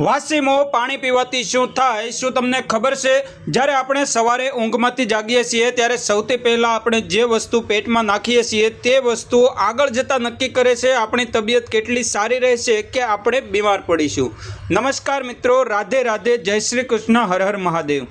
વાસીમો પાણી પીવાથી શું થાય? શું તમને ખબર છે? જ્યારે આપણે સવારે ઊંઘમાંથી જાગીએ છીએ ત્યારે સૌથી પહેલાં આપણે જે વસ્તુ પેટમાં નાખીએ છીએ તે વસ્તુ આગળ જતાં નક્કી કરે છે આપણી તબિયત કેટલી સારી રહેશે કે આપણે બીમાર પડીશું. નમસ્કાર મિત્રો, રાધે રાધે, જય શ્રી કૃષ્ણ, હર હર મહાદેવ.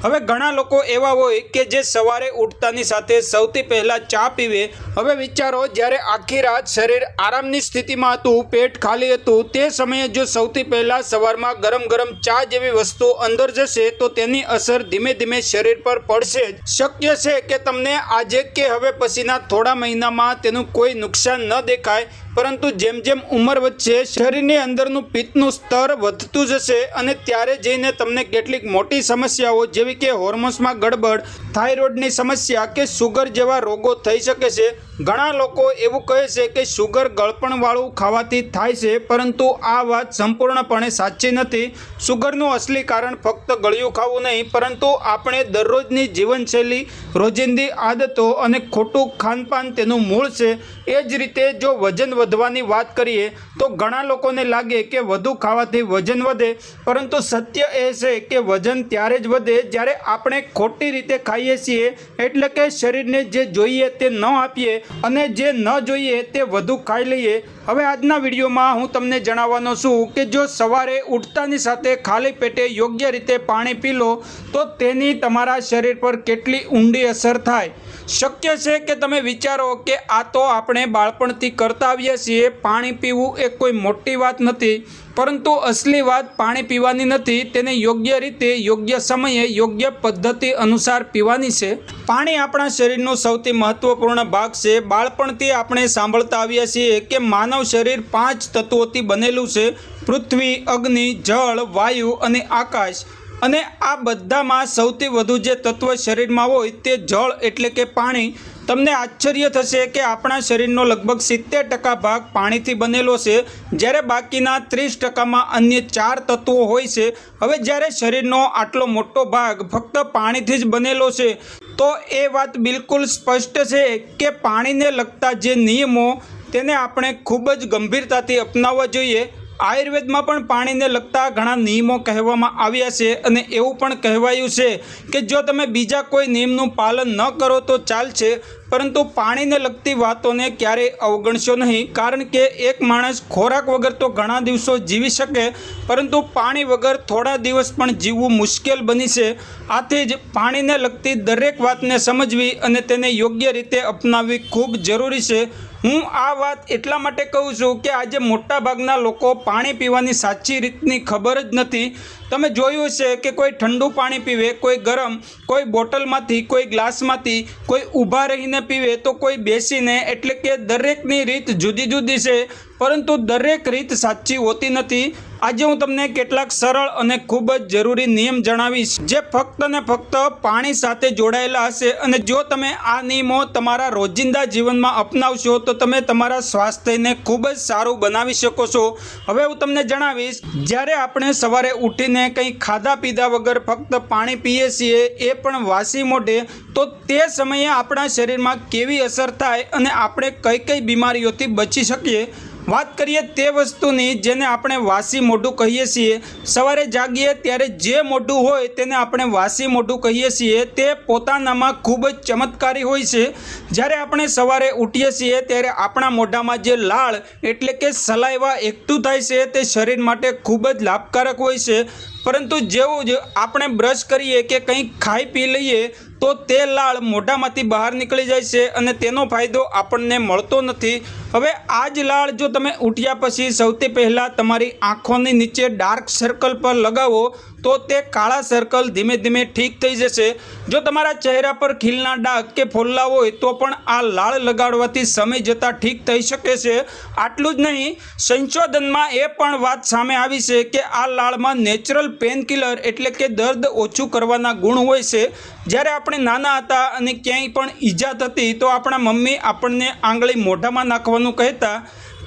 હવે ઘણા લોકો એવા હોય કે જે સવારે ઉઠતાની સાથે સૌથી પહેલાં ચા પીવે. હવે વિચારો, જ્યારે આખી રાત શરીર આરામની સ્થિતિમાં હતું, પેટ ખાલી હતું, તે સમયે જો સૌથી પહેલાં સવારમાં ગરમ ગરમ ચા જેવી વસ્તુ અંદર જશે તો તેની અસર ધીમે ધીમે શરીર પર પડશે જ. શક્ય છે કે તમને આજે કે હવે પછીના થોડા મહિનામાં તેનું કોઈ નુકસાન ન દેખાય, પરંતુ જેમ જેમ ઉંમર વધશે શરીરની અંદરનું પિત્તનું સ્તર વધતું જશે અને ત્યારે જઈને તમને કેટલીક મોટી સમસ્યાઓ જેવી કે હોર્મોન્સમાં ગડબડ, થાઇરોઇડની સમસ્યા કે શુગર જેવા રોગો થઈ શકે છે. ઘણા લોકો એવું કહે છે કે શુગર ગળપણવાળું ખાવાથી થાય છે, પરંતુ આ વાત સંપૂર્ણપણે સાચી નથી. શુગરનું અસલી કારણ ફક્ત ગળ્યું ખાવું નહીં, પરંતુ આપણે દરરોજની જીવનશૈલી, રોજિંદી આદતો અને ખોટું ખાનપાન તેનું મૂળ છે. એ જ રીતે જો વજન વધવાની વાત કરીએ તો ઘણા લોકોને લાગે કે વધુ ખાવાથી વજન વધે, પરંતુ સત્ય એ છે કે વજન ત્યારે જ વધે જ્યારે આપણે ખોટી રીતે ખાઈએ છીએ, એટલે કે શરીરને જે જોઈએ તે ન આપીએ અને જે ન જોઈએ તે વધુ ખાઈ લઈએ. હવે આજના વિડીયોમાં હું તમને જણાવવાનો છું કે જો સવારે ઉઠતાની સાથે ખાલી પેટે યોગ્ય રીતે પાણી પી લો તો તેની તમારા શરીર પર કેટલી ઊંડી અસર થાય. શક્ય છે કે તમે વિચારો કે આ તો આપણે બાળપણથી કરતા આવ્યા છીએ, પાણી પીવું એ કોઈ મોટી વાત નથી, પરંતુ અસલી વાત પાણી પીવાની નથી, તેને યોગ્ય રીતે, યોગ્ય સમયે, યોગ્ય પદ્ધતિ અનુસાર પીવાની છે. પાણી આપણા શરીરનો સૌથી મહત્વપૂર્ણ ભાગ છે. બાળપણથી આપણે સાંભળતા આવ્યા છીએ કે માનવ શરીર 5 તત્વોથી બનેલું છે: પૃથ્વી, અગ્નિ, જળ, વાયુ અને આકાશ. અને આ બધામાં સૌથી વધુ જે તત્વ શરીરમાં હોય તે જળ એટલે કે પાણી. તમને આશ્ચર્ય થશે કે આપણા શરીરનો લગભગ 70% ભાગ પાણીથી બનેલો છે, જ્યારે બાકીના 30%માં અન્ય 4 તત્વો હોય છે. હવે જ્યારે શરીરનો આટલો મોટો ભાગ ફક્ત પાણીથી જ બનેલો છે, તો એ વાત બિલકુલ સ્પષ્ટ છે કે પાણીને લગતા જે નિયમો તેને આપણે ખૂબ જ ગંભીરતાથી અપનાવવા જોઈએ. આયુર્વેદમાં પણ પાણીને લગતા ઘણા નિયમો કહેવામાં આવ્યા છે અને એવું પણ કહેવાયું છે કે જો તમે બીજા કોઈ નિયમનું પાલન ન કરો તો ચાલશે, પરંતુ પાણીને લગતી વાતોને ક્યારેય અવગણશો નહીં, કારણ કે એક માણસ ખોરાક વગર તો ઘણા દિવસો જીવી શકે, પરંતુ પાણી વગર થોડા દિવસ પણ જીવવું મુશ્કેલ બની છે. આથી જ પાણીને લગતી દરેક વાતને સમજવી અને તેને યોગ્ય રીતે અપનાવવી ખૂબ જરૂરી છે. હું આ વાત એટલા માટે કહું છું કે આજે મોટાભાગના લોકો પાણી પીવાની સાચી રીતની ખબર જ નથી. તમે જોયું છે કે કોઈ ઠંડુ પાણી પીવે, કોઈ ગરમ, કોઈ બોટલમાંથી, કોઈ ગ્લાસમાંથી, કોઈ ઊભા રહીને પીવે તો કોઈ બેસીને, એટલે કે દરેકની રીત જુદી જુદી છે, પરંતુ દરેક રીત સાચી હોતી નથી. આજે હું તમને કેટલાક સરળ અને ખૂબ જ જરૂરી નિયમ જણાવીશ જે ફક્ત ને ફક્ત પાણી સાથે જોડાયેલા હશે, અને જો તમે આ નિયમો તમારા રોજિંદા જીવનમાં અપનાવશો તો તમે તમારા સ્વાસ્થ્યને ખૂબ જ સારું બનાવી શકો છો. હવે હું તમને જણાવીશ, જ્યારે આપણે સવારે ઉઠીને કંઈ ખાધા પીધા વગર ફક્ત પાણી પીએ છીએ, એ પણ વાસી મોઢે, તો તે સમયે આપણા શરીરમાં કેવી અસર થાય અને આપણે કઈ કઈ બીમારીઓથી બચી શકીએ. વાત કરીએ તે વસ્તુની જેને આપણે વાસી મોઢું કહીએ છીએ. સવારે જાગીએ ત્યારે જે મોઢું હોય તેને આપણે વાસી મોઢું કહીએ છીએ. તે પોતાનામાં ખૂબ જ ચમત્કારી હોય છે. જ્યારે આપણે સવારે ઉઠીએ છીએ ત્યારે આપણા મોઢામાં જે લાળ એટલે કે સલાઈવા એકઠું થાય છે તે શરીર માટે ખૂબ જ લાભકારક હોય છે, પરંતુ જેવું જ આપણે બ્રશ કરીએ કે કંઈક ખાઈ પી લઈએ તો તે લાળ મોઢામાંથી બહાર નીકળી જાય છે અને તેનો ફાયદો આપણને મળતો નથી. હવે આ જ લાળ જો તમે ઉઠ્યા પછી સૌથી પહેલાં તમારી આંખોની નીચે ડાર્ક સર્કલ પર લગાવો તો તે કાળા સર્કલ ધીમે ધીમે ઠીક થઈ જશે. જો તમારા ચહેરા પર ખીલના ડાઘ કે ફોલ્લા હોય તો પણ આ લાળ લગાડવાથી સમય જતાં ઠીક થઈ શકે છે. આટલું જ નહીં, સંશોધનમાં એ પણ વાત સામે આવી છે કે આ લાળમાં નેચરલ પેનકિલર એટલે કે દર્દ ઓછું કરવાના ગુણ હોય છે. જ્યારે આપણે નાના હતા અને ક્યાંય પણ ઈજા થતી તો આપણા મમ્મી આપણને આંગળી મોઢામાં નાખવાનું કહેતા,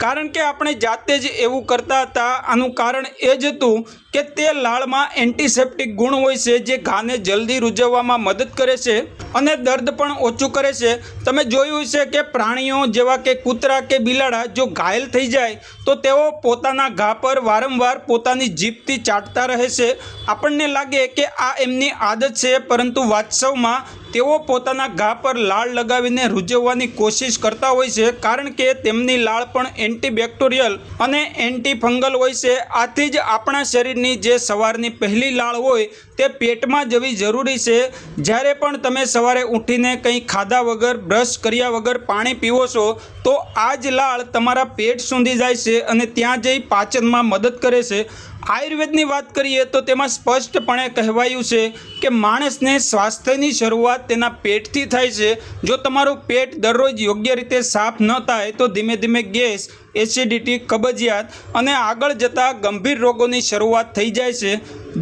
કારણ કે આપણે જાતે જ એવું કરતા હતા. આનું કારણ એ જ હતું કે તે લાળમાં એન્ટિસેપ્ટિક ગુણ હોય છે જે ઘાને જલ્દી રૂઝવવામાં મદદ કરે છે અને દર્દ પણ ઓછું કરે છે. તમે જોયું છે કે પ્રાણીઓ જેવા કે કૂતરા કે બિલાડા જો ઘાયલ થઈ જાય તો તેઓ પોતાના ઘા પર વારંવાર પોતાની જીભથી ચાટતા રહે છે. આપણને લાગે કે આ એમની આદત છે, પરંતુ વાસ્તવમાં તેઓ પોતાના ઘા પર લાળ લગાવીને રૂઝવવાની કોશિશ કરતા હોય છે, કારણ કે તેમની લાળ પણ એન્ટીબેક્ટેરિયલ અને એન્ટીફંગલ હોય છે. આથી જ આપણા શરીરની જે સવારની પહેલી લાળ હોય તે પેટમાં જવી જરૂરી છે. જ્યારે પણ તમે સવારે ઉઠીને કંઈ ખાધા વગર, બ્રશ કર્યા વગર પાણી પીવો છો તો આ જ લાળ તમારા પેટ સુધી જાય છે અને ત્યાં જઈ પાચનમાં મદદ કરે છે. આયુર્વેદની વાત કરીએ તો તેમાં સ્પષ્ટપણે કહેવાયું છે કે માણસને સ્વાસ્થ્યની શરૂઆત તેના પેટથી થાય છે. જો તમારું પેટ દરરોજ યોગ્ય રીતે સાફ ન થાય તો ધીમે ધીમે ગેસ, એસિડિટી, કબજિયાત અને આગળ જતાં ગંભીર રોગોની શરૂઆત થઈ જાય છે.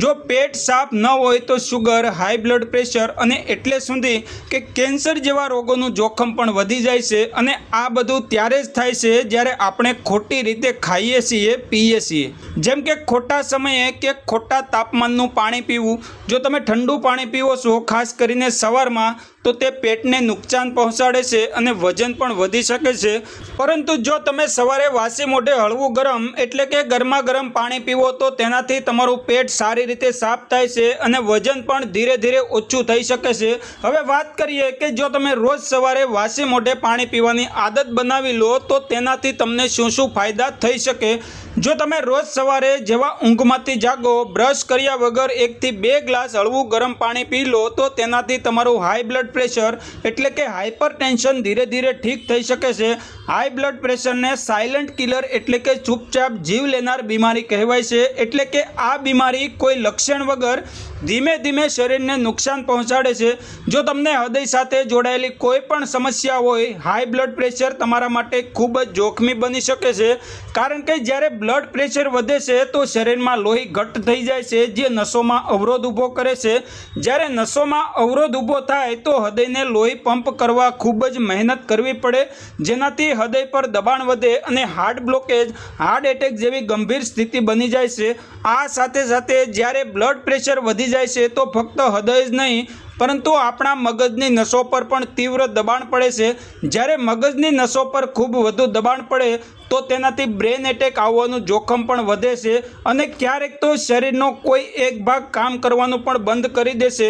જો પેટ સાફ ન હોય તો શુગર, હાઈ બ્લડ પ્રેશર અને એટલે સુધી કે કેન્સર જેવા રોગોનું જોખમ પણ વધી જાય છે. અને આ બધું ત્યારે જ થાય છે જ્યારે આપણે ખોટી રીતે ખાઈએ છીએ, પીએ છીએ. જેમ કે ખોટા સમયે કે ખોટા તાપમાનનું પાણી પીવું. જો તમે ઠંડુ પાણી પીવો છો, ખાસ કરીને સવારમાં, તો તે પેટને નુકસાન પહોંચાડે છે અને વજન પણ વધી શકે છે. પરંતુ જો તમે સવારે વાસી મોઢે હળવું ગરમ એટલે કે ગરમા ગરમ પાણી પીવો તો તેનાથી તમારું પેટ સારી રીતે સાફ થાય છે અને વજન પણ ધીરે ધીરે ઓછું થઈ શકે છે. હવે વાત કરીએ કે જો તમે રોજ સવારે વાસી મોઢે પાણી પીવાની આદત બનાવી લો તો તેનાથી તમને શું શું ફાયદા થઈ શકે. જો તમે રોજ સવારે જેવા ઊંઘમાંથી જાગો, બ્રશ કર્યા વગર 1 થી 2 ગ્લાસ હળવું ગરમ પાણી પી લો તો તેનાથી તમારું હાઈ બ્લડ પ્રેશર એટલે કે હાઇપરટેન્શન ધીરે ધીરે ઠીક થઈ શકે છે. હાઈ બ્લડ પ્રેશરને સાયલન્ટ કિલર એટલે કે ચૂપચાપ જીવ લેનાર બીમારી કહેવાય છે. એટલે કે આ બીમારી કોઈ લક્ષણ વગર ધીમે ધીમે શરીરને નુકસાન પહોંચાડે છે. જો તમને હૃદય સાથે જોડાયેલી કોઈ પણ સમસ્યા હોય, હાઈ બ્લડ પ્રેશર તમારા માટે ખૂબ જ જોખમી બની શકે છે. કારણ કે જ્યારે બ્લડ પ્રેશર વધે છે તો શરીરમાં લોહી ઘટ્ટ થઈ જાય છે, જે નસોમાં અવરોધ ઊભો કરે છે. જ્યારે નસોમાં અવરોધ ઊભો થાય તો હૃદયને લોહી પંપ કરવા ખૂબ જ મહેનત કરવી પડે, જેનાથી હૃદય પર દબાણ વધે અને હાર્ટ બ્લોકેજ, હાર્ટ એટેક જેવી ગંભીર સ્થિતિ બની જાય છે. આ સાથે સાથે જ્યારે બ્લડ પ્રેશર વધી જાય છે તો ફક્ત હૃદય જ નહીં પરંતુ આપણા મગજની નસો પર પણ તીવ્ર દબાણ પડે છે. જ્યારે મગજની નસો પર ખૂબ વધુ દબાણ પડે તો તેનાથી બ્રેન એટેક આવવાનું જોખમ પણ વધે છે અને ક્યારેક તો શરીરનો કોઈ એક ભાગ કામ કરવાનું પણ બંધ કરી દેશે.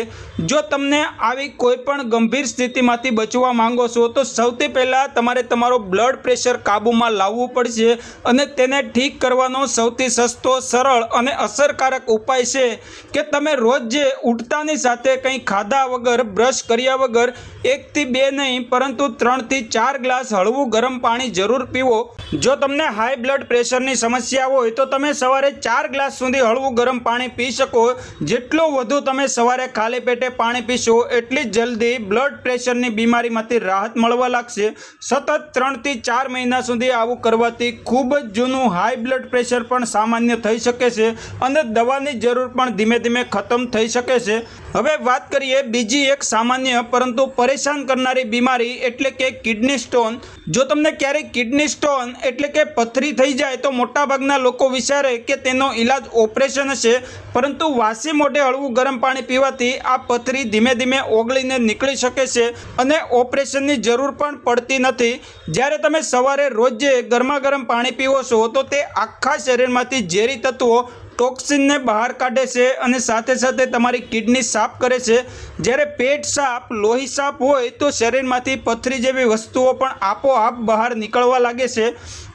જો તમને આવી કોઈ પણ ગંભીર સ્થિતિમાંથી બચવા માંગો છો તો સૌથી પહેલાં તમારે તમારો બ્લડ પ્રેશર કાબૂમાં લાવવું પડશે અને તેને ઠીક કરવાનો સૌથી સસ્તો, સરળ અને અસરકારક ઉપાય છે કે તમે રોજ જે ઉઠતાની સાથે કંઈ ખાધા વગર, બ્રશ કર્યા વગર 1 થી 2 નહીં પરંતુ 3 થી 4 ગ્લાસ હળવું ગરમ પાણી જરૂર પીવો. જો તમને હાઈ બ્લડ પ્રેશરની સમસ્યા હોય તો તમે સવારે 4 ગ્લાસ સુધી હળવું ગરમ પાણી પી શકો. જેટલું વધુ તમે સવારે ખાલી પેટે પાણી પીશો એટલી જ જલ્દી બ્લડ પ્રેશરની બીમારીમાંથી રાહત મળવા લાગશે. સતત 3 થી 4 મહિના સુધી આવું કરવાથી ખૂબ જ જૂનું હાઈ બ્લડ પ્રેશર પણ સામાન્ય થઈ શકે છે અને દવાની જરૂર પણ ધીમે ધીમે ખતમ થઈ શકે છે. હવે વાત કરીએ બીજી એક સામાન્ય પરંતુ પરેશાન કરનારી બીમારી એટલે કે કિડની સ્ટોન. જો તમને ક્યારેય કિડની સ્ટોન એટલે કે પથરી થઈ જાય તો મોટાભાગના લોકો વિચારે કે તેનો ઈલાજ ઓપરેશન હશે, પરંતુ વાસી મોઢે હળવું ગરમ પાણી પીવાથી આ પથરી ધીમે ધીમે ઓગળીને નીકળી શકે છે અને ઓપરેશનની જરૂર પણ પડતી નથી. જ્યારે તમે સવારે રોજ ગરમા ગરમ પાણી પીવો છો તો તે આખા શરીરમાંથી ઝેરી તત્વો, ટોક્સિનને બહાર કાઢે છે અને સાથે સાથે તમારી કિડની સાફ કરે છે. જ્યારે પેટ સાફ, લોહી સાફ હોય તો શરીરમાંથી પથરી જેવી વસ્તુઓ પણ આપોઆપ બહાર નીકળવા લાગે છે.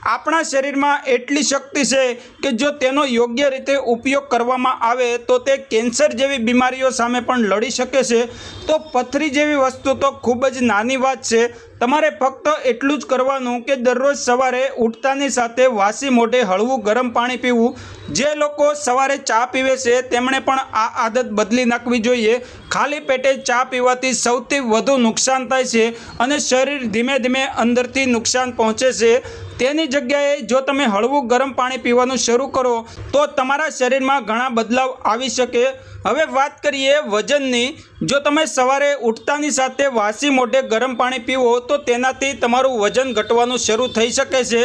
આપણા શરીરમાં એટલી શક્તિ છે કે જો તેનો યોગ્ય રીતે ઉપયોગ કરવામાં આવે તો તે કેન્સર જેવી બીમારીઓ સામે પણ લડી શકે છે. તો પથરી જેવી વસ્તુ તો ખૂબ જ નાની વાત છે. તમારે ફક્ત એટલું જ કરવાનું કે દરરોજ સવારે ઉઠતાની સાથે વાસી મોઢે હળવું ગરમ પાણી પીવું. જે લોકો સવારે ચા પીવે છે તેમણે પણ આ આદત બદલી નાખવી જોઈએ. ખાલી પેટે ચા પીવાથી સૌથી વધુ નુકસાન થાય છે અને શરીર ધીમે ધીમે અંદરથી નુકસાન પહોંચે છે. તેની જગ્યાએ જો તમે હળવું ગરમ પાણી પીવાનું શરૂ કરો તો તમારા શરીરમાં ઘણા બદલાવ આવી શકે. હવે વાત કરીએ વજનની. જો તમે સવારે ઉઠતાની સાથે વાસી મોઢે ગરમ પાણી પીવો તો તેનાથી તમારું વજન ઘટવાનું શરૂ થઈ શકે છે.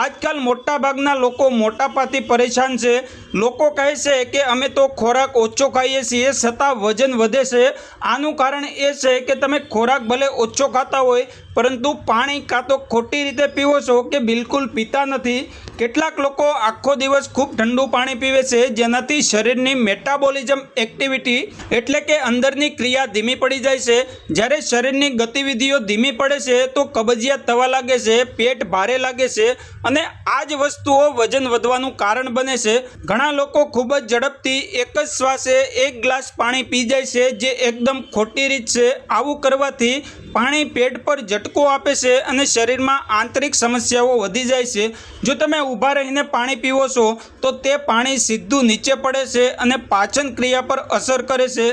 આજકાલ મોટાભાગના લોકો મોટાપાથી પરેશાન છે. લોકો કહે છે કે અમે તો ખોરાક ઓછો ખાઈએ છીએ છતાં વજન વધે છે. આનું કારણ એ છે કે તમે ખોરાક ભલે ઓછો ખાતા હોય પરંતુ પાણી કાં તો ખોટી રીતે પીવો છો કે બિલકુલ પીતા નથી. કેટલાક લોકો આખો દિવસ ખૂબ ઠંડુ પાણી પીવે છે જેનાથી શરીરની મેટાબોલિઝમ એક્ટિવિટી એટલે કે અંદરની ક્રિયા ધીમી પડી જાય છે. જ્યારે શરીરની ગતિવિધિઓ ધીમી પડે છે તો કબજિયાત થવા લાગે છે, પેટ ભારે લાગે છે અને આ જ વસ્તુઓ વજન વધવાનું કારણ બને છે. ઘણા લોકો ખૂબ જ ઝડપથી એક જ શ્વાસે 1 ગ્લાસ પાણી પી જાય છે જે એકદમ ખોટી રીત છે. આવું કરવાથી પાણી પેટ પર ઝટકો આપે છે અને શરીરમાં આંતરિક સમસ્યાઓ વધી જાય છે. જો તમે ઊભા રહીને પાણી પીવો છો તો તે પાણી સીધું નીચે પડે છે અને પાચન ક્રિયા પર અસર કરે છે.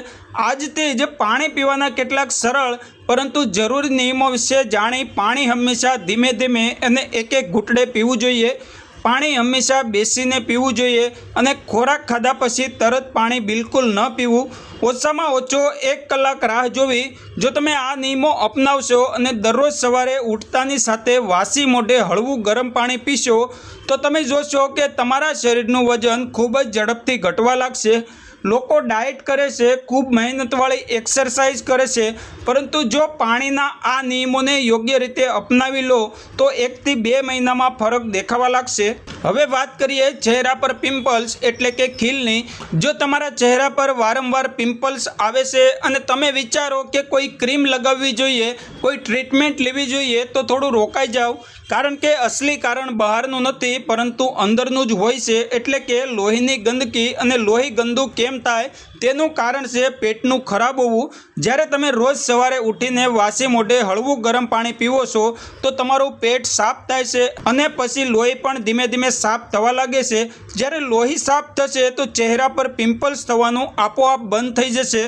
આજથી જ પાણી પીવાના કેટલાક સરળ પરંતુ જરૂરી નિયમો વિશે જાણી પાણી હંમેશા ધીમે ધીમે અને એક એક ઘૂંટડે પીવું જોઈએ. પાણી હંમેશા બેસીને પીવું જોઈએ અને ખોરાક ખાધા પછી તરત પાણી બિલકુલ ન પીવું. ઓછામાં ઓછો 1 કલાક રાહ જોવી. જો તમે આ નિયમો અપનાવશો અને દરરોજ સવારે ઉઠતાની સાથે વાસી મોઢે હળવું ગરમ પાણી પીશો તો તમે જોશો કે તમારા શરીરનું વજન ખૂબ જ ઝડપથી ઘટવા લાગશે. લોકો ડાયટ કરે છે, ખૂબ મહેનતવાળી એક્સરસાઇઝ કરે છે, પરંતુ જો પાણીના આ નિયમોને યોગ્ય રીતે અપનાવી લો તો 1 થી 2 મહિનામાં ફરક દેખાવા લાગશે. હવે વાત કરીએ ચહેરા પર પિમ્પલ્સ એટલે કે ખીલની. જો તમારા ચહેરા પર વારંવાર પિમ્પલ્સ આવે છે અને તમે વિચારો કે કોઈ ક્રીમ લગાવવી જોઈએ, કોઈ ટ્રીટમેન્ટ લેવી જોઈએ તો થોડું રોકાઈ જાઓ. કારણ કે અસલી કારણ બહારનું નથી પરંતુ અંદરનું જ હોય છે. એટલે કે લોહીની ગંદકી અને લોહી ગંદુ કેમ થાય તેનું કારણ છે પેટનું ખરાબ હોવું. જ્યારે તમે રોજ સવારે ઉઠીને વાસી મોઢે હળવું ગરમ પાણી પીવો છો તો તમારું પેટ સાફ થાય છે અને પછી લોહી પણ ધીમે ધીમે સાફ થવા લાગે છે. જ્યારે લોહી સાફ થશે તો ચહેરા પર પિમ્પલ્સ થવાનું આપોઆપ બંધ થઈ જશે.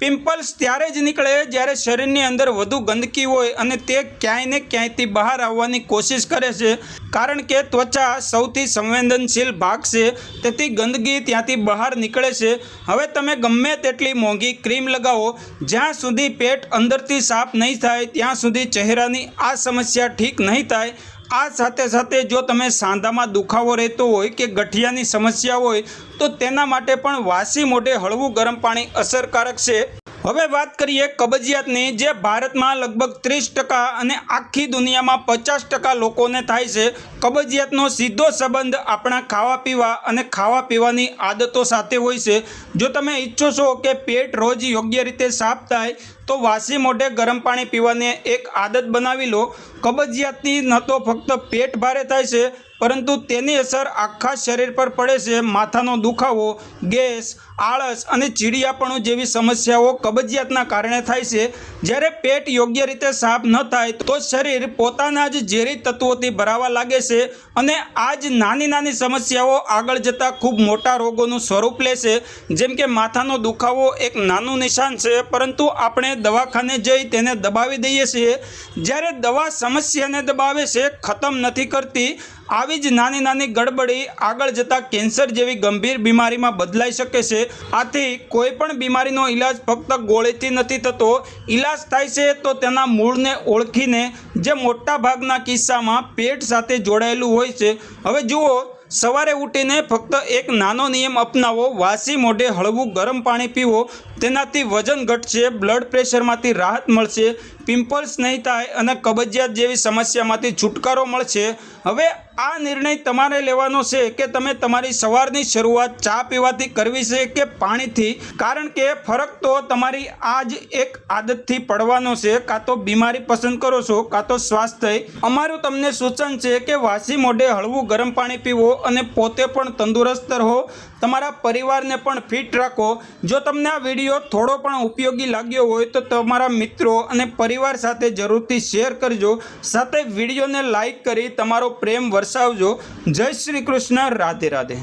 પિમ્પલ્સ ત્યારે જ નીકળે જ્યારે શરીરની અંદર વધુ ગંદકી હોય અને તે ક્યાંય ને ક્યાંયથી બહાર આવવાની કોશિશ કરે છે. કારણ કે ત્વચા સૌથી સંવેદનશીલ ભાગ છે, તેથી ગંદકી ત્યાંથી બહાર નીકળે છે. હવે તમે ગમે તેટલી મોંઘી ક્રીમ લગાવો, જ્યાં સુધી પેટ અંદરથી સાફ નહીં થાય ત્યાં સુધી ચહેરાની આ સમસ્યા ઠીક નહીં થાય. આ સાથે સાથે જો તમે સાંધામાં દુખાવો રહેતો હોય કે ગઠિયાની સમસ્યા હોય તો તેના માટે પણ વાસી મોઢે હળવું ગરમ પાણી અસરકારક છે. હવે વાત કરીએ કબજિયાતની, જે ભારતમાં લગભગ 30% અને આખી દુનિયામાં 50% લોકોને થાય છે. કબજિયાતનો સીધો સંબંધ આપણા ખાવા પીવા અને ખાવા પીવાની આદતો સાથે હોય છે. જો તમે ઈચ્છો છો કે પેટ રોજ યોગ્ય રીતે સાફ થાય તો વાસી મોઢે ગરમ પાણી પીવાની એક આદત બનાવી લો. કબજિયાતથી ન તો ફક્ત પેટ ભારે થાય છે પરંતુ તેની અસર આખા શરીર પર પડે છે. માથાનો દુખાવો, ગેસ, આળસ અને ચીડિયાપણું જેવી સમસ્યાઓ કબજિયાતના કારણે થાય છે. જ્યારે પેટ યોગ્ય રીતે સાફ ન થાય તો શરીર પોતાના જ ઝેરી તત્વોથી ભરાવા લાગે છે અને આ જ નાની નાની સમસ્યાઓ આગળ જતાં ખૂબ મોટા રોગોનું સ્વરૂપ લે છે. જેમ કે માથાનો દુખાવો એક નાનું નિશાન છે પરંતુ આપણે દવાખાને જઈ તેને દબાવી દઈએ છીએ. જ્યારે દવા સમસ્યાને દબાવે છે, ખતમ નથી કરતી. આવી જ નાની નાની ગડબડી આગળ જતાં કેન્સર જેવી ગંભીર બીમારીમાં બદલાઈ શકે છે. આથી કોઈ પણ બીમારીનો ઈલાજ ફક્ત ગોળીથી નથી થતો. ઈલાજ થાય છે તો તેના મૂળને ઓળખીને, જે મોટા ભાગના કિસ્સામાં પેટ સાથે જોડાયેલું હોય છે. હવે જુઓ, સવારે ઉઠીને ફક્ત એક નાનો નિયમ અપનાવો. વાસી મોઢે હળવું ગરમ પાણી પીવો. તેનાથી વજન ઘટશે, બ્લડ પ્રેશરમાંથી રાહત મળશે, પિમ્પલ્સ નહીં થાય અને કબજિયાત જેવી સમસ્યામાંથી છુટકારો મળશે. હવે આ નિર્ણય તમારે લેવાનો છે કે તમે તમારી સવારની શરૂઆત ચા પીવાથી કરવી છે કે પાણીથી. કારણ કે ફરક તો તમારી આ જ એક આદતથી પડવાનો છે. કાં તો બીમારી પસંદ કરો છો કાં તો સ્વાસ્થ્ય. અમારું તમને સૂચન છે કે વાસી મોઢે હળવું ગરમ પાણી પીવો અને પોતે પણ તંદુરસ્ત રહો, તમારા પરિવારને પણ ફિટ રાખો. જો તમને આ વિડીયો થોડો પણ ઉપયોગી લાગ્યો હોય તો તમારા મિત્રો અને પરિવાર સાથે જરૂરથી શેર કરજો. સાથે વિડીયોને લાઈક કરી તમારો પ્રેમ વરસાવજો. જય શ્રી કૃષ્ણ. રાધે રાધે.